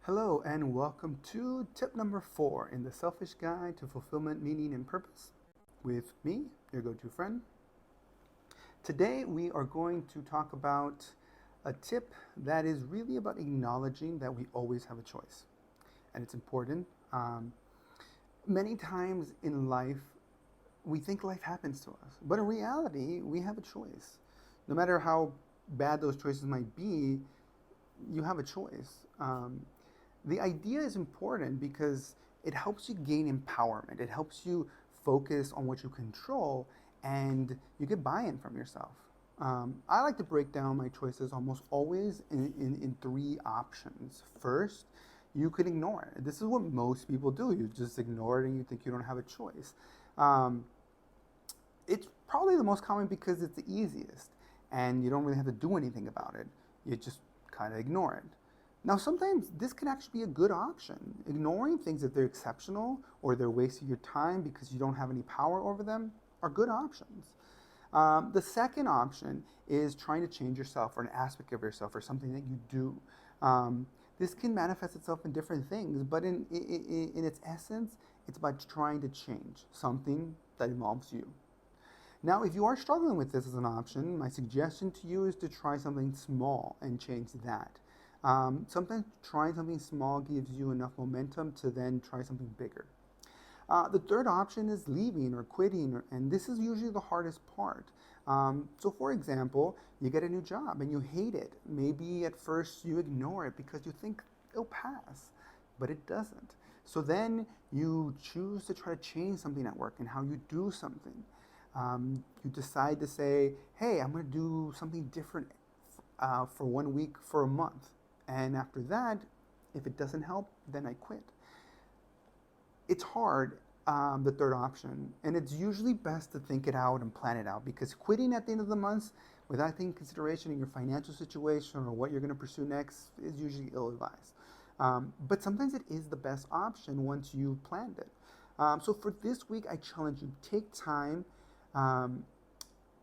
Hello and welcome to tip number 4 in the Selfish Guide to Fulfillment, Meaning, and Purpose with me, your go-to friend. Today we are going to talk about a tip that is really about acknowledging that we always have a choice. And it's important. Many times in life, we think life happens to us. But in reality, we have a choice. No matter how bad those choices might be, you have a choice. The idea is important because it helps you gain empowerment. It helps you focus on what you control and you get buy-in from yourself. I like to break down my choices almost always in three options. First, you could ignore it. This is what most people do. You just ignore it and you think you don't have a choice. It's probably the most common because it's the easiest and you don't really have to do anything about it. You just kind of ignore it. Now, sometimes this can actually be a good option. Ignoring things if they're exceptional or they're wasting your time because you don't have any power over them are good options. The second option is trying to change yourself or an aspect of yourself or something that you do. This can manifest itself in different things, but in its essence, it's about trying to change something that involves you. Now, if you are struggling with this as an option, my suggestion to you is to try something small and change that. Sometimes trying something small gives you enough momentum to then try something bigger. The third option is leaving or quitting, and this is usually the hardest part. So for example, you get a new job and you hate it. Maybe at first you ignore it because you think it'll pass, but it doesn't. So then you choose to try to change something at work and how you do something. You decide to say, hey, I'm going to do something different for 1 week, for a month. And after that, if it doesn't help, then I quit. It's hard, the third option, and it's usually best to think it out and plan it out because quitting at the end of the month without taking consideration in your financial situation or what you're going to pursue next is usually ill-advised. But sometimes it is the best option once you've planned it. So for this week, I challenge you, take time.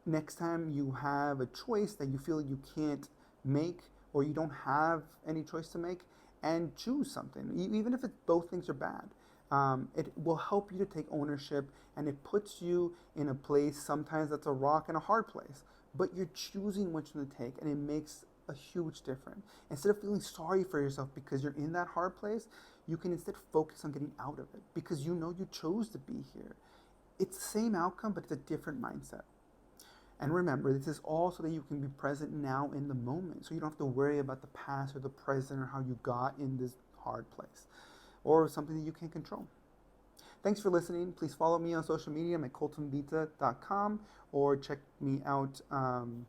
Next time you have a choice that you feel you can't make or you don't have any choice to make, and choose something, even if both things are bad. It will help you to take ownership, and it puts you in a place sometimes that's a rock and a hard place, but you're choosing which one to take, and it makes a huge difference. Instead of feeling sorry for yourself because you're in that hard place, you can instead focus on getting out of it because you know you chose to be here. It's the same outcome, but it's a different mindset. And remember, this is all so that you can be present now in the moment. So you don't have to worry about the past or the present or how you got in this hard place or something that you can't control. Thanks for listening. Please follow me on social media. I'm at coltonvita.com or check me out on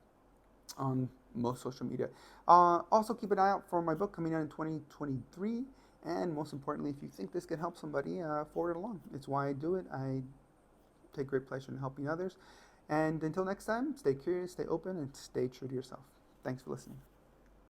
most social media. Also, keep an eye out for my book coming out in 2023. And most importantly, if you think this could help somebody, forward it along. It's why I do it. I take great pleasure in helping others. And until next time, stay curious, stay open, and stay true to yourself. Thanks for listening.